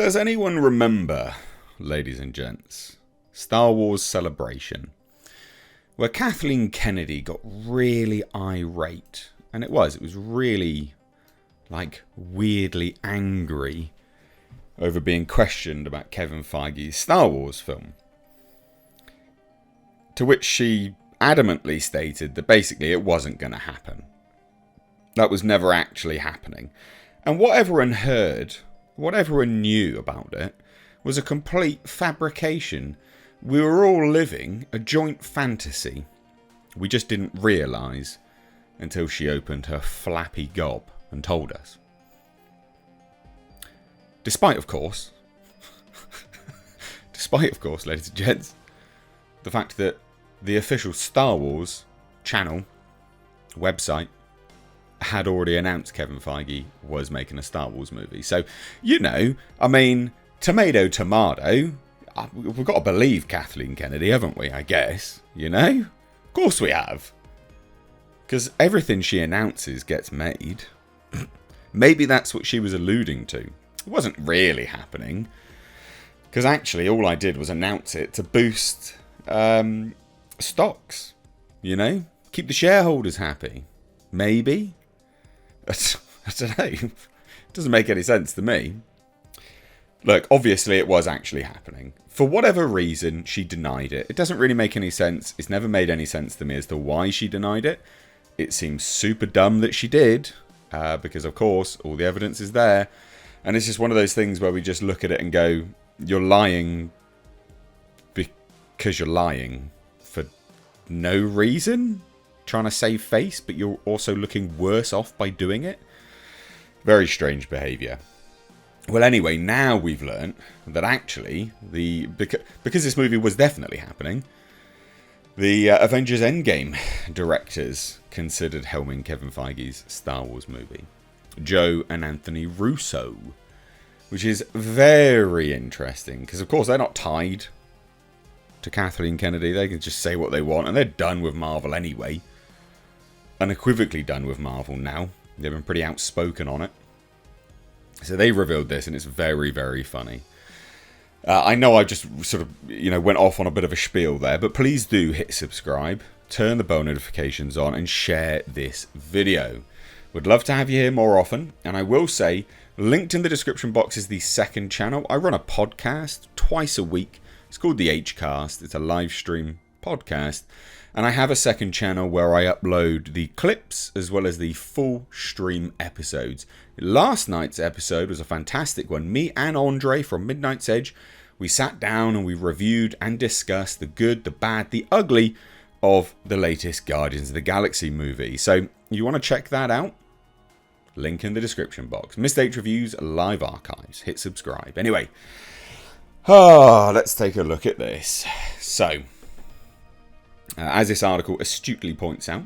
Does anyone remember, ladies and gents, Star Wars Celebration, where Kathleen Kennedy got really irate? And it was really, weirdly angry over being questioned about Kevin Feige's Star Wars film. To which she adamantly stated that basically it wasn't going to happen. That was never actually happening. And what everyone heard, what everyone knew about it, was a complete fabrication. We were all living a joint fantasy. We just didn't realise until she opened her flappy gob and told us. Despite, of course, ladies and gents, the fact that the official Star Wars channel website had already announced Kevin Feige was making a Star Wars movie. So, tomato, we've got to believe Kathleen Kennedy, haven't we, I guess? Of course we have. Because everything she announces gets made. Maybe that's what she was alluding to. It wasn't really happening. Because actually all I did was announce it to boost stocks. Keep the shareholders happy. Maybe. I don't know. It doesn't make any sense to me. Look, obviously it was actually happening. For whatever reason, she denied it. It doesn't really make any sense. It's never made any sense to me as to why she denied it. It seems super dumb that she did. Because, of course, all the evidence is there. And it's just one of those things where we just look at it and go, you're lying because you're lying for no reason? Trying to save face, but you're also looking worse off by doing it? Very strange behaviour. Well, anyway, now we've learnt that actually, because this movie was definitely happening, the Avengers Endgame directors considered helming Kevin Feige's Star Wars movie. Joe and Anthony Russo. Which is very interesting, because of course they're not tied to Kathleen Kennedy. They can just say what they want, and they're done with Marvel anyway. Unequivocally done with Marvel now. They've been pretty outspoken on it. So they revealed this, and it's very, very funny. I know I just sort of, went off on a bit of a spiel there, but please do hit subscribe, turn the bell notifications on, and share this video. Would love to have you here more often, and I will say, linked in the description box is the second channel. I run a podcast twice a week. It's called the Hcast. It's a live stream podcast. And I have a second channel where I upload the clips as well as the full stream episodes. Last night's episode was a fantastic one. Me and Andre from Midnight's Edge, we sat down and we reviewed and discussed the good, the bad, the ugly of the latest Guardians of the Galaxy movie. So you want to check that out? Link in the description box. Missed H Reviews, live archives. Hit subscribe. Anyway, let's take a look at this. So, as this article astutely points out,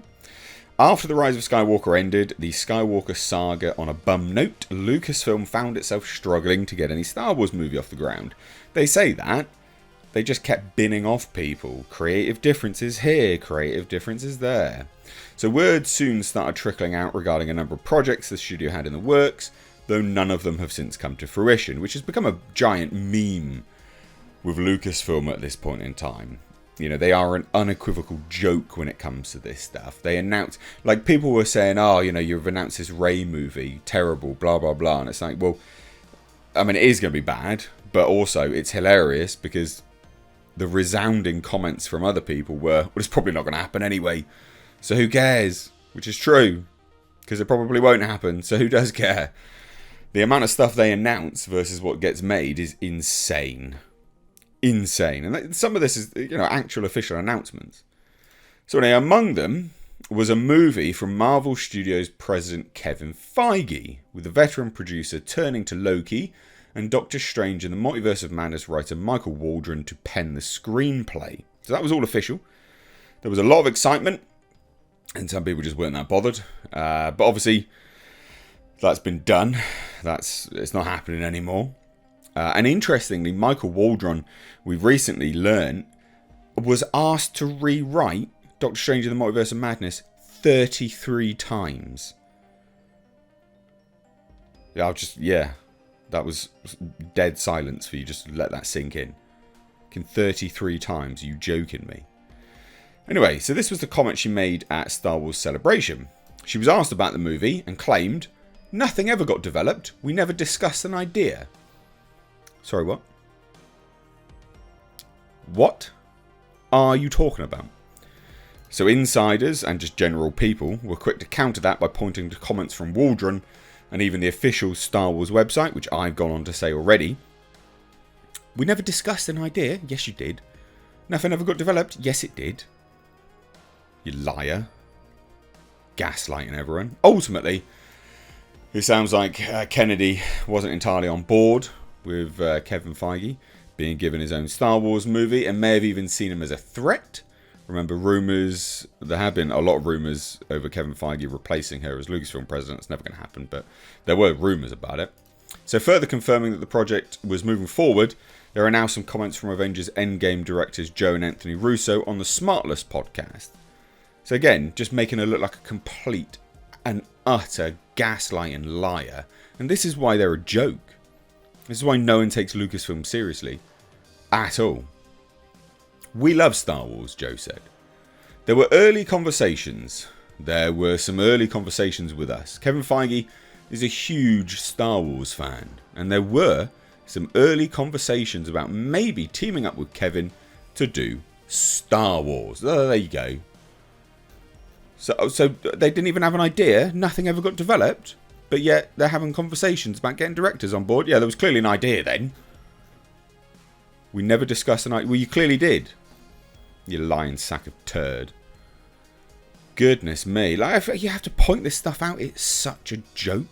after The Rise of Skywalker ended, the Skywalker saga on a bum note, Lucasfilm found itself struggling to get any Star Wars movie off the ground. They say that. They just kept binning off people. Creative differences here, creative differences there. So word soon started trickling out regarding a number of projects the studio had in the works, though none of them have since come to fruition, which has become a giant meme with Lucasfilm at this point in time. They are an unequivocal joke when it comes to this stuff. They announced, people were saying, you've announced this Rey movie, terrible, blah, blah, blah. And it's like, well, it is going to be bad, but also it's hilarious because the resounding comments from other people were, well, it's probably not going to happen anyway. So who cares? Which is true, because it probably won't happen, so who does care? The amount of stuff they announce versus what gets made is insane. Insane. And some of this is, actual official announcements. So anyway, among them was a movie from Marvel Studios president Kevin Feige, with the veteran producer turning to Loki and Doctor Strange and the Multiverse of Madness writer Michael Waldron to pen the screenplay. So that was all official. There was a lot of excitement, and some people just weren't that bothered. But obviously, that's been done. It's not happening anymore. And interestingly, Michael Waldron, we've recently learned, was asked to rewrite Doctor Strange and the Multiverse of Madness 33 times. That was dead silence for you. Just let that sink in. 33 times. Are you joking me? Anyway, so this was the comment she made at Star Wars Celebration. She was asked about the movie and claimed, "Nothing ever got developed. We never discussed an idea." Sorry, what? What are you talking about? So insiders and just general people were quick to counter that by pointing to comments from Waldron and even the official Star Wars website, which I've gone on to say already. We never discussed an idea. Yes, you did. Nothing ever got developed. Yes, it did. You liar. Gaslighting everyone. Ultimately, it sounds like Kennedy wasn't entirely on board with Kevin Feige being given his own Star Wars movie and may have even seen him as a threat. Remember rumours, there have been a lot of rumours over Kevin Feige replacing her as Lucasfilm president. It's never going to happen, but there were rumours about it. So further confirming that the project was moving forward, there are now some comments from Avengers Endgame directors Joe and Anthony Russo on the Smartless podcast. So again, just making her look like a complete and utter gaslighting liar. And this is why they're a joke. This is why no one takes Lucasfilm seriously. At all. We love Star Wars, Joe said. There were early conversations. There were some early conversations with us. Kevin Feige is a huge Star Wars fan. And there were some early conversations about maybe teaming up with Kevin to do Star Wars. Oh, there you go. So they didn't even have an idea. Nothing ever got developed. But yet they're having conversations about getting directors on board. Yeah, there was clearly an idea then. We never discussed an idea. Well, you clearly did. You lying sack of turd. Goodness me. Like, you have to point this stuff out. It's such a joke.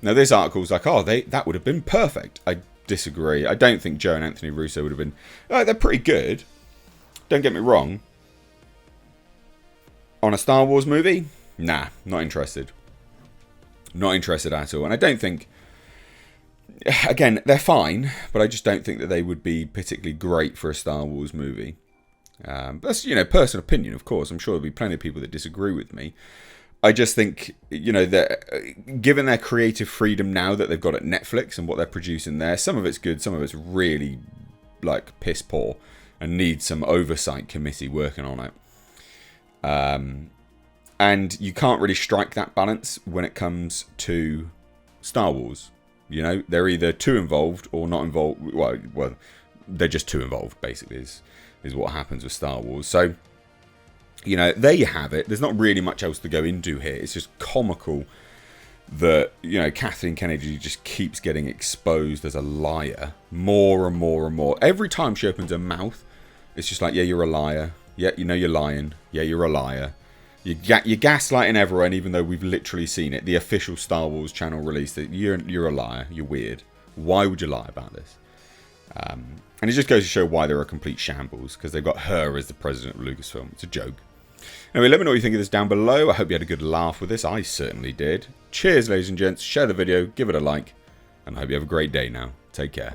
Now, this article's like, oh, that would have been perfect. I disagree. I don't think Joe and Anthony Russo would have been... they're pretty good. Don't get me wrong. On a Star Wars movie? Nah, not interested. Not interested at all. And I don't think... Again, they're fine, but I just don't think that they would be particularly great for a Star Wars movie. That's, personal opinion, of course. I'm sure there'll be plenty of people that disagree with me. I just think, that given their creative freedom now that they've got at Netflix and what they're producing there, some of it's good, some of it's really, piss poor and needs some oversight committee working on it. And you can't really strike that balance when it comes to Star Wars. They're either too involved or not involved. Well, they're just too involved, basically, is what happens with Star Wars. So, there you have it. There's not really much else to go into here. It's just comical that, Kathleen Kennedy just keeps getting exposed as a liar more and more and more. Every time she opens her mouth, it's just like, yeah, you're a liar. Yeah, you're lying. Yeah, you're a liar. You're gaslighting everyone, even though we've literally seen it. The official Star Wars channel released it. You're a liar. You're weird. Why would you lie about this? And it just goes to show why they're a complete shambles, because they've got her as the president of Lucasfilm. It's a joke. Anyway, let me know what you think of this down below. I hope you had a good laugh with this. I certainly did. Cheers, ladies and gents. Share the video. Give it a like. And I hope you have a great day now. Take care.